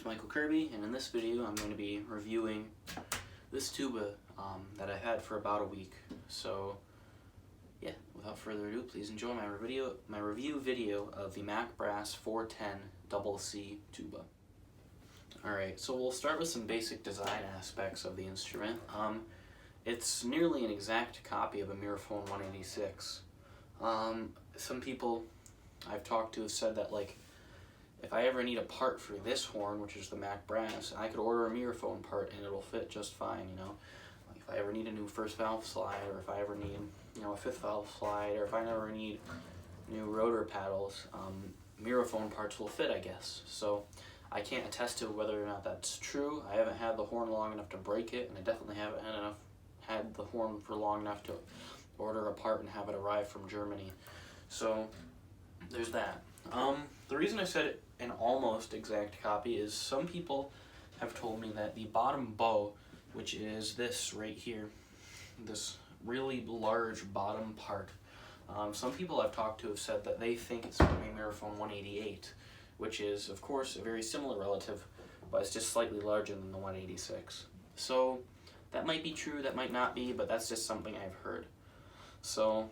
Michael Kirby, and in this video I'm going to be reviewing this tuba that I've had for about a week. So yeah, without further ado, please enjoy my review video of the Mack Brass 410 Double C tuba. Alright, so we'll start with some basic design aspects of the instrument. It's nearly an exact copy of a Miraphone 186. Some people I've talked to have said that, like, if I ever need a part for this horn, which is the Mack Brass, I could order a Miraphone part and it'll fit just fine, you know. Like if I ever need a new first valve slide, or if I ever need, you know, a fifth valve slide, or if I ever need new rotor paddles, Miraphone parts will fit, I guess. So I can't attest to whether or not that's true. I haven't had the horn long enough to break it, and I definitely haven't had the horn for long enough to order a part and have it arrive from Germany. So there's that. The reason I said an almost exact copy is some people have told me that the bottom bow, which is this right here, this really large bottom part, some people I've talked to have said that they think it's from a Miraphone 188, which is, of course, a very similar relative, but it's just slightly larger than the 186. So that might be true, that might not be, but that's just something I've heard. So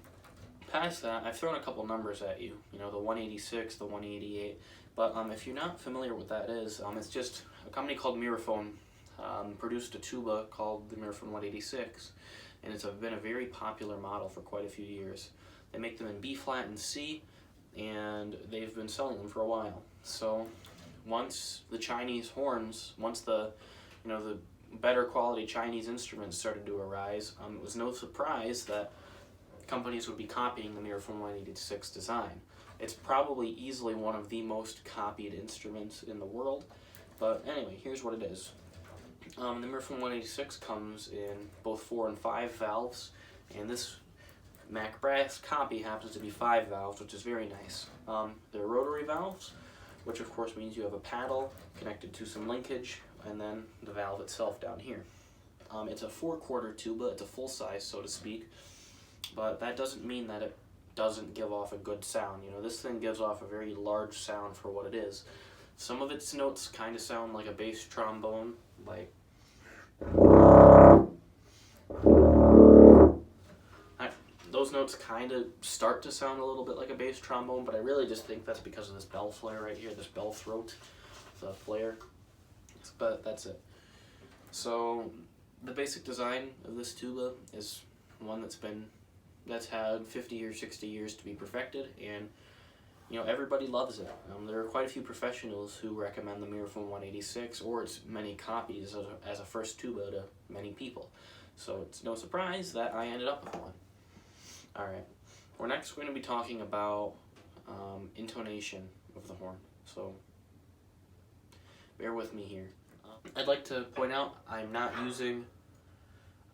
past that, I've thrown a couple numbers at you, you know, the 186, the 188, but if you're not familiar with what that is, it's just a company called Miraphone produced a tuba called the Miraphone 186, and it's been a very popular model for quite a few years. They make them in B flat and C, and they've been selling them for a while. So once the Chinese horns, once the, you know, the better quality Chinese instruments started to arise, it was no surprise that companies would be copying the Miraphone 186 design. It's probably easily one of the most copied instruments in the world, but anyway, here's what it is. The Miraphone 186 comes in both 4 and 5 valves, and this Mack Brass copy happens to be 5 valves, which is very nice. They're rotary valves, which of course means you have a paddle connected to some linkage, and then the valve itself down here. It's a 4/4 tuba, it's a full size, so to speak, but that doesn't mean that it doesn't give off a good sound. You know, this thing gives off a very large sound for what it is. Some of its notes kind of sound like a bass trombone, like those notes kind of start to sound a little bit like a bass trombone, but I really just think that's because of this bell flare right here, this bell throat, the flare. But that's it. So the basic design of this tuba is one that's had 50 or 60 years to be perfected, and you know, everybody loves it. There are quite a few professionals who recommend the Miraphone 186 or its many copies as a first tuba to many people. So it's no surprise that I ended up with one. Alright, we're next going to be talking about intonation of the horn, so bear with me here. I'd like to point out I'm not using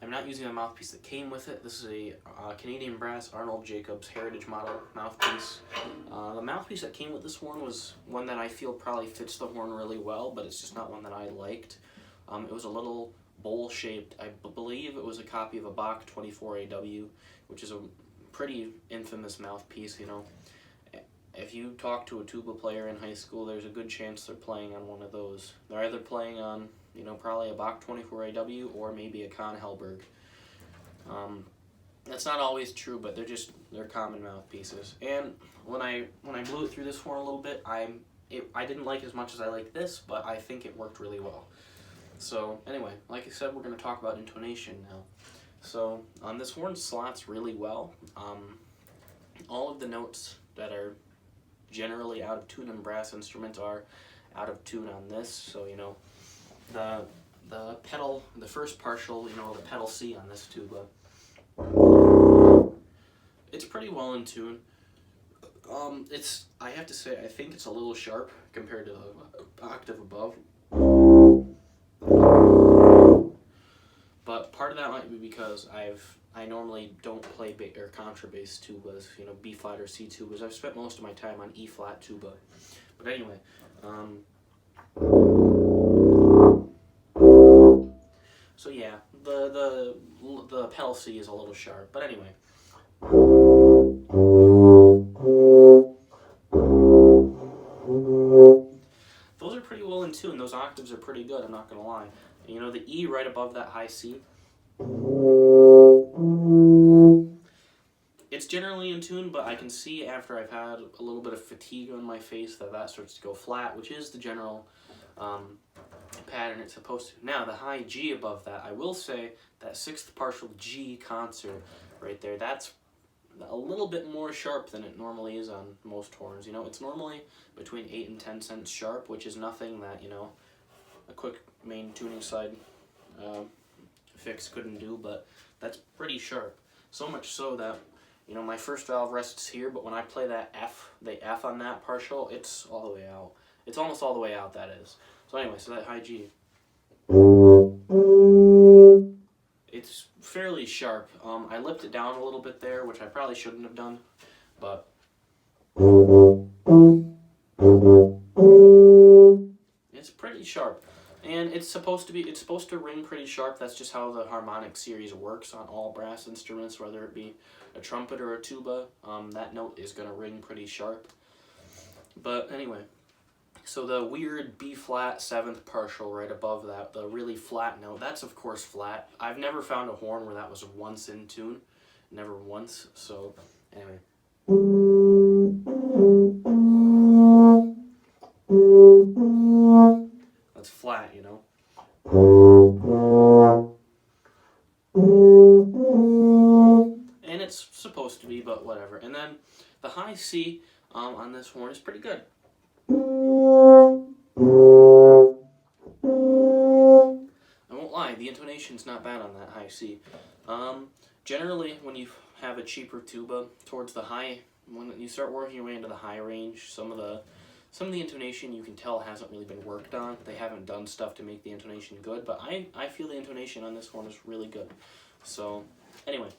a mouthpiece that came with it. This is a Canadian brass Arnold Jacobs Heritage model mouthpiece. The mouthpiece that came with this horn was one that I feel probably fits the horn really well, but it's just not one that I liked. It was a little bowl-shaped. I believe it was a copy of a Bach 24AW, which is a pretty infamous mouthpiece, you know. If you talk to a tuba player in high school, there's a good chance they're playing on one of those. They're either playing on, you know, probably a Bach 24AW or maybe a Kahn Hellberg. That's not always true, but they're common mouthpieces. And when I blew it through this horn a little bit, I didn't like it as much as I like this, but I think it worked really well. So anyway, like I said, we're going to talk about intonation now. So this horn slots really well. All of the notes that are generally out of tune on brass instruments are out of tune on this. So, you know, the pedal, the first partial, you know, the pedal C on this tuba, it's pretty well in tune. I have to say, I think it's a little sharp compared to the octave above. But part of that might be because I normally don't play or contrabass tubas, you know, B flat or C tubas. I've spent most of my time on E flat tuba. But anyway, so yeah, the pedal C is a little sharp. But anyway. Those are pretty well in tune. Those octaves why. You know, the E right above that high C, it's generally in tune, but I can see after I've had a little bit of fatigue on my face that starts to go flat, which is the general pattern it's supposed to. Now, the high G above that, I will say that sixth partial G concert right there, that's a little bit more sharp than it normally is on most horns. You know, it's normally between 8 and 10 cents sharp, which is nothing that, you know, a quick main tuning slide fix couldn't do, but that's pretty sharp. So much so that, you know, my first valve rests here, but when I play that F, the F on that partial, it's all the way out. It's almost all the way out, that is. So anyway, so that high G, it's fairly sharp. I lipped it down a little bit there, which I probably shouldn't have done, but it's pretty sharp. And it's supposed to ring pretty sharp. That's just how the harmonic series works on all brass instruments, whether it be a trumpet or a tuba. That note is going to ring pretty sharp. But anyway, so the weird B flat 7th partial right above that, the really flat note, that's of course flat. I've never found a horn where that was once in tune. Never once. So anyway. That's flat, you know. And it's supposed to be, but whatever. And then the high C on this horn is pretty good. I won't lie, the intonation's not bad on that high C. Generally, when you have a cheaper tuba, towards the high, when you start working your way into the high range, some of the intonation you can tell hasn't really been worked on. They haven't done stuff to make the intonation good, but I feel the intonation on this horn is really good. So, anyway,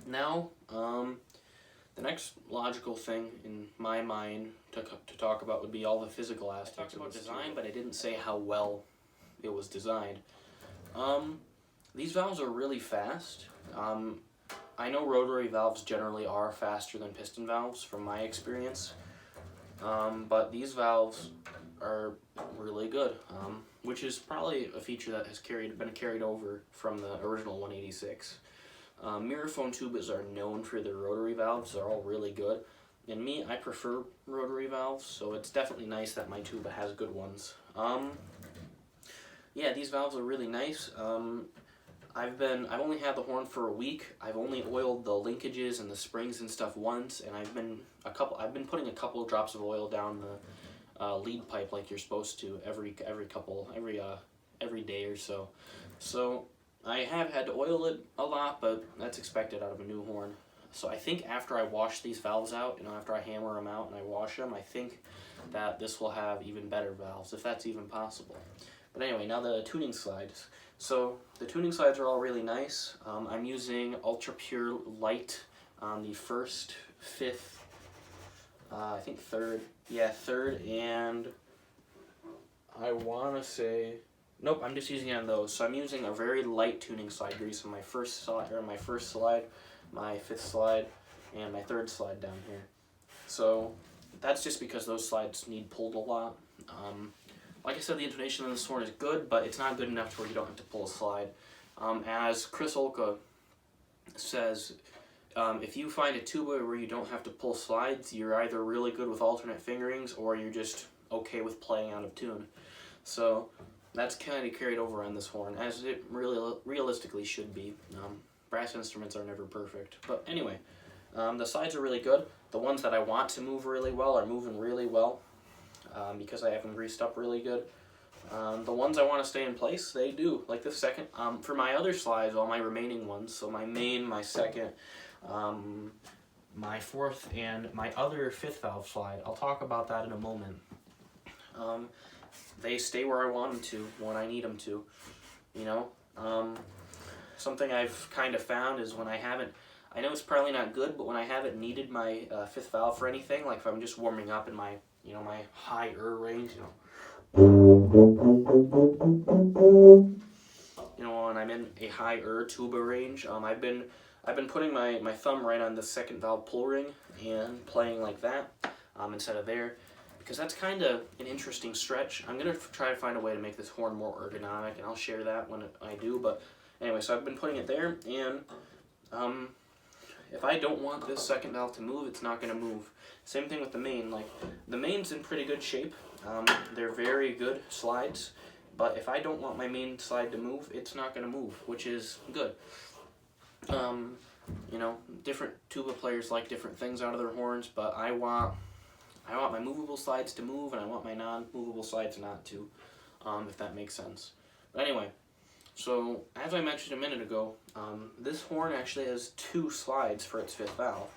now, the next logical thing in my mind to talk about would be all the physical aspects of the design, but I didn't say how well it was designed. These valves are really fast. I know rotary valves generally are faster than piston valves from my experience. But these valves are really good, which is probably a feature that has been carried over from the original 186. Mirrophone tubas are known for their rotary valves. They're all really good. And me, I prefer rotary valves, so it's definitely nice that my tuba has good ones. Yeah, these valves are really nice. I've only had the horn for a week. I've only oiled the linkages and the springs and stuff once, and I've been putting a couple of drops of oil down the lead pipe like you're supposed to every day or so. So I have had to oil it a lot, but that's expected out of a new horn. So I think after I wash these valves out, after I hammer them out and I wash them, I think that this will have even better valves, if that's even possible. But anyway, now the tuning slides. So the tuning slides are all really nice. I'm using Ultra Pure Light on the 1st, 5th, I think 3rd. Yeah, 3rd, and I want to say, nope, I'm just using it on those. So I'm using a very light tuning slide grease on my first slide, my 5th slide, and my 3rd slide down here. So that's just because those slides need pulled a lot. Like I said, the intonation on this horn is good, but it's not good enough to where you don't have to pull a slide. As Chris Olka says, if you find a tuba where you don't have to pull slides, you're either really good with alternate fingerings or you're just okay with playing out of tune. So that's kind of carried over on this horn, as it really realistically should be. Brass instruments are never perfect. But anyway, the slides are really good. The ones that I want to move really well are moving really well. Because I have them greased up really good. The ones I want to stay in place, they do. Like this second, for my other slides, all my remaining ones, so my main, my 2nd, my 4th, and my other 5th valve slide, I'll talk about that in a moment. They stay where I want them to, when I need them to, Something I've kind of found is when I haven't, I know it's probably not good, but when I haven't needed my 5th valve for anything, like if I'm just warming up in my my higher range, when I'm in a higher tuba range, I've been putting my thumb right on the 2nd valve pull ring and playing like that, instead of there, because that's kind of an interesting stretch. I'm going to try to find a way to make this horn more ergonomic, and I'll share that when I do. But anyway, so I've been putting it there, and if I don't want this second valve to move, it's not going to move. Same thing with the main. Like, the main's in pretty good shape. They're very good slides, but if I don't want my main slide to move, it's not going to move, which is good. You know, different tuba players like different things out of their horns, but I want my movable slides to move, and I want my non-movable slides not to, if that makes sense. But anyway, so as I mentioned a minute ago, this horn actually has 2 slides for its 5th valve.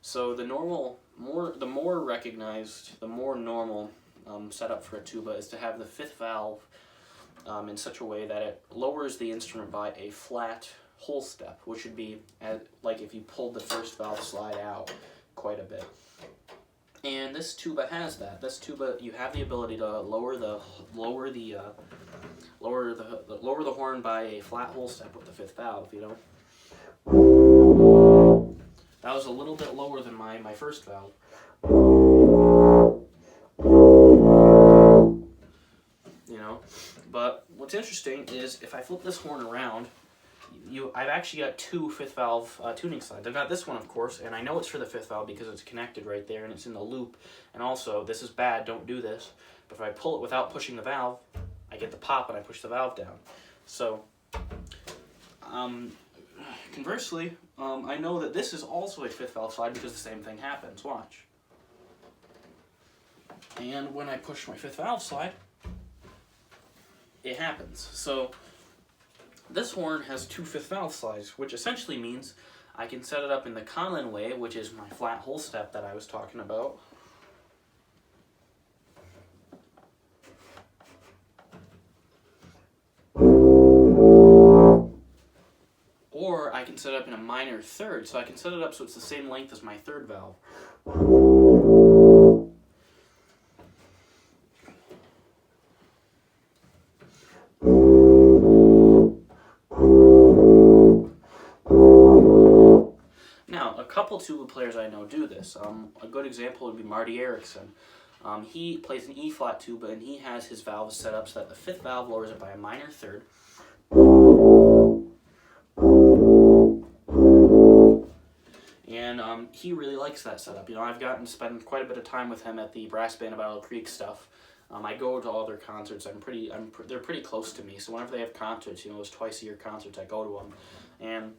So the more recognized, the more normal setup for a tuba is to have the 5th valve in such a way that it lowers the instrument by a flat whole step, which would be like if you pulled the 1st valve slide out quite a bit. And this tuba has that. This tuba, you have the ability to lower the horn by a flat whole step with the 5th valve. You know, that was a little bit lower than my 1st valve. You know, but what's interesting is if I flip this horn around, I've actually got 2 5th valve tuning slides. I've got this one, of course, and I know it's for the 5th valve because it's connected right there and it's in the loop. And also, this is bad, don't do this, but if I pull it without pushing the valve, I get the pop and I push the valve down. So, conversely, I know that this is also a 5th valve slide because the same thing happens. Watch. And when I push my 5th valve slide, it happens. So, this horn has 2 5th valve slides, which essentially means I can set it up in the common way, which is my flat whole step that I was talking about. Or I can set it up in a minor 3rd, so I can set it up so it's the same length as my 3rd valve. Now, a couple tuba players I know do this. A good example would be Marty Erickson. He plays an E-flat tuba, and he has his valves set up so that the 5th valve lowers it by a minor 3rd. And he really likes that setup. You know, I've gotten to spend quite a bit of time with him at the brass band of Battle Creek stuff. I go to all their concerts. They're pretty close to me. So whenever they have concerts, you know, those twice-a-year concerts, I go to them. And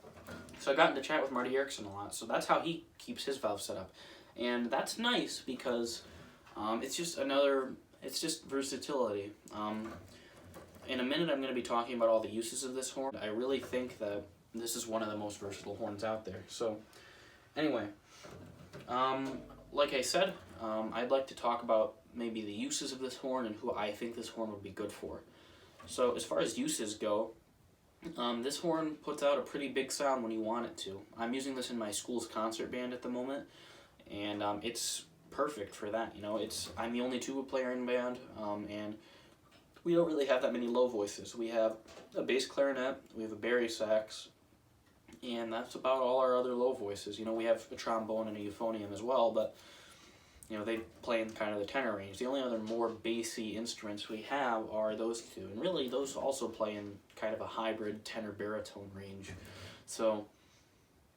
so I've gotten to chat with Marty Erickson a lot. So that's how he keeps his valve set up. And that's nice because it's just versatility. In a minute, I'm going to be talking about all the uses of this horn. I really think that this is one of the most versatile horns out there. So anyway, like I said, I'd like to talk about maybe the uses of this horn and who I think this horn would be good for. So as far as uses go, this horn puts out a pretty big sound when you want it to. I'm using this in my school's concert band at the moment, and it's perfect for that. You know, I'm the only tuba player in the band, and we don't really have that many low voices. We have a bass clarinet, we have a bari sax, and that's about all our other low voices. You know, we have a trombone and a euphonium as well, but you know, they play in kind of the tenor range. The only other more bassy instruments we have are those two, and really those also play in kind of a hybrid tenor baritone range. So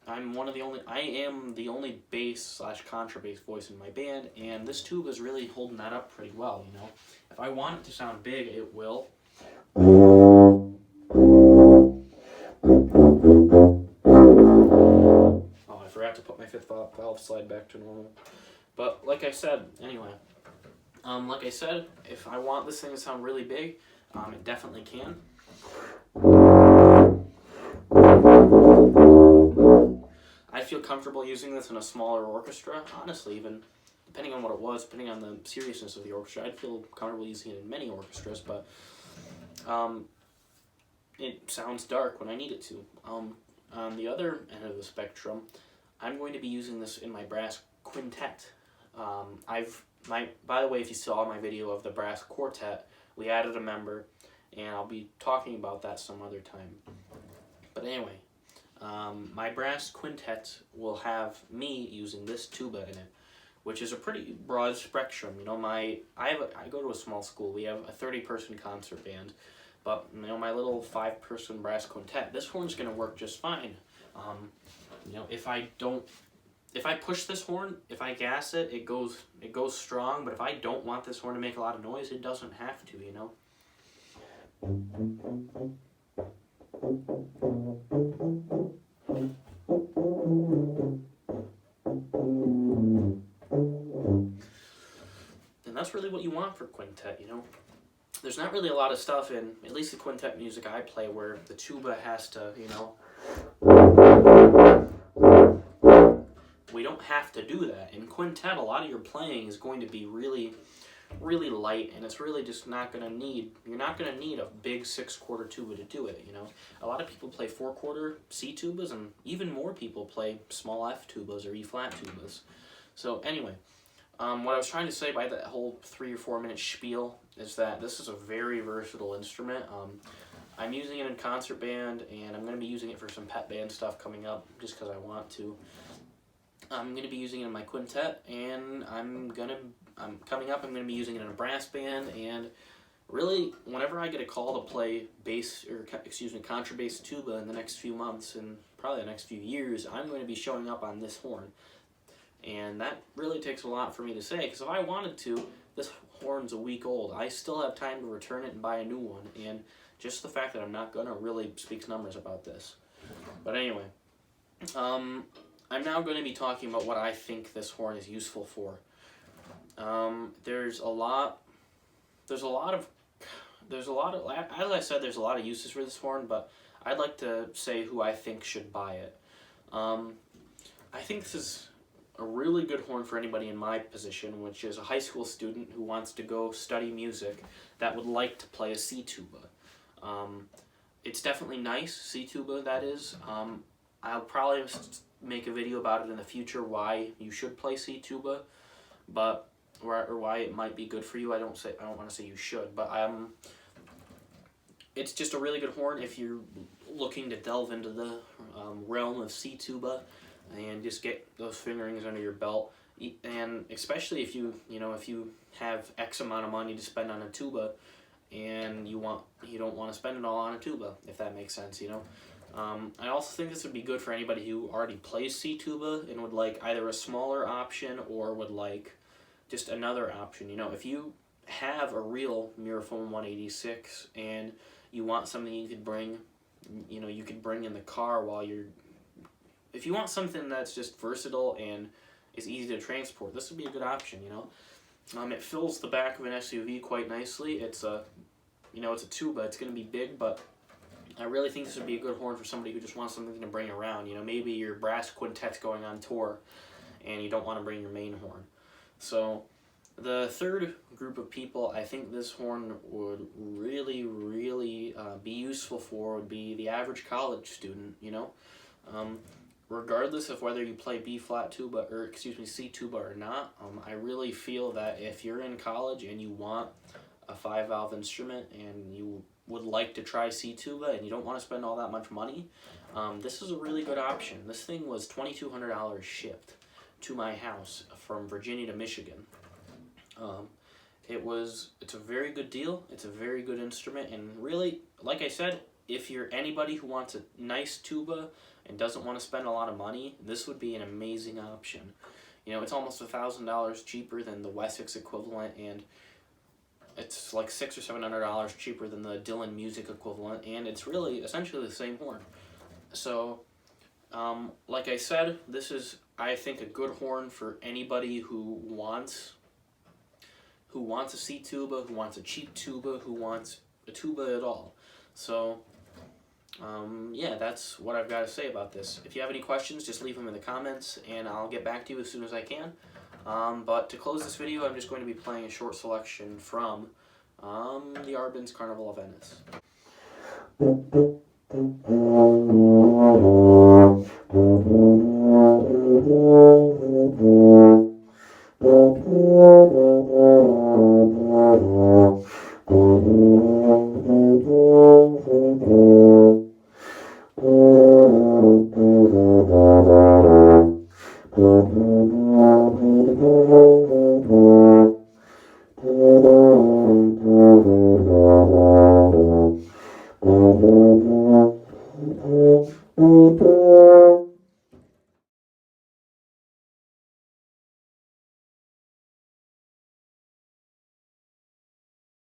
I am the only bass / contrabass voice in my band, and this tuba is really holding that up pretty well. You know, if I want it to sound big, it will. Oh, I forgot to put my 5th valve slide back to normal. But like I said, anyway, if I want this thing to sound really big, it definitely can. I feel comfortable using this in a smaller orchestra, honestly, even depending on what it was, depending on the seriousness of the orchestra, I'd feel comfortable using it in many orchestras, but it sounds dark when I need it to. On the other end of the spectrum, I'm going to be using this in my brass quintet. By the way, if you saw my video of the brass quartet, we added a member, and I'll be talking about that some other time. But anyway, my brass quintet will have me using this tuba in it, which is a pretty broad spectrum. You know, I go to a small school. We have a 30-person concert band, but you know, my little 5-person brass quintet, this horn's gonna work just fine. You know, if I push this horn, if I gas it, it goes strong. But if I don't want this horn to make a lot of noise, it doesn't have to. You know. And that's really what you want for quintet, you know. There's not really a lot of stuff in, at least the quintet music I play, where the tuba has to, you know. We don't have to do that. In quintet, a lot of your playing is going to be really, really light, and it's really just not going to need, you're not going to need a big 6-quarter tuba to do it, you know. A lot of people play 4-quarter C tubas, and even more people play small F tubas or E flat tubas. So anyway, what I was trying to say by that whole 3 or 4 minute spiel is that this is a very versatile instrument. I'm using it in concert band, and I'm going to be using it for some pet band stuff coming up, just because I want to. I'm going to be using it in my quintet, and coming up, I'm going to be using it in a brass band, and really, whenever I get a call to play bass, or excuse me, contrabass tuba in the next few months, and probably the next few years, I'm going to be showing up on this horn. And that really takes a lot for me to say, because if I wanted to, this horn's a week old. I still have time to return it and buy a new one, and just the fact that I'm not going to really speaks numbers about this. But anyway, I'm now going to be talking about what I think this horn is useful for. There's a lot of, as I said, there's a lot of uses for this horn, but I'd like to say who I think should buy it. I think this is a really good horn for anybody in my position, which is a high school student who wants to go study music that would like to play a C tuba. It's definitely nice, C tuba that is. I'll probably make a video about it in the future, why you should play C tuba, but or why it might be good for you. I don't want to say you should, but it's just a really good horn if you're looking to delve into the realm of C tuba and just get those fingerings under your belt. And especially if you have X amount of money to spend on a tuba, and you don't want to spend it all on a tuba, if that makes sense, you know. I also think this would be good for anybody who already plays C tuba and would like either a smaller option or would like just another option. You know, if you have a real Miraphone 186 and you want something you could bring, you could bring in the car while you're, if you want something that's just versatile and is easy to transport, this would be a good option, you know. It fills the back of an SUV quite nicely. It's a tuba. It's going to be big, but I really think this would be a good horn for somebody who just wants something to bring around. You know, maybe your brass quintet's going on tour and you don't want to bring your main horn. So the third group of people I think this horn would really, really be useful for would be the average college student, you know. Regardless of whether you play B-flat tuba, or excuse me, C tuba or not, I really feel that if you're in college and you want a 5-valve instrument and you would like to try C tuba and you don't want to spend all that much money, this is a really good option. This thing was $2,200 shipped to my house from Virginia to Michigan. It's a very good deal. It's a very good instrument, and really, like I said, if you're anybody who wants a nice tuba and doesn't want to spend a lot of money, this would be an amazing option. You know, it's almost $1,000 cheaper than the Wessex equivalent, and it's like $600 or $700 cheaper than the Dillon music equivalent, and it's really essentially the same horn. So, like I said, this is, I think, a good horn for anybody who wants a C tuba, who wants a cheap tuba, who wants a tuba at all. So, yeah, that's what I've got to say about this. If you have any questions, just leave them in the comments, and I'll get back to you as soon as I can. But to close this video, I'm just going to be playing a short selection from the Arbin's Carnival of Venice.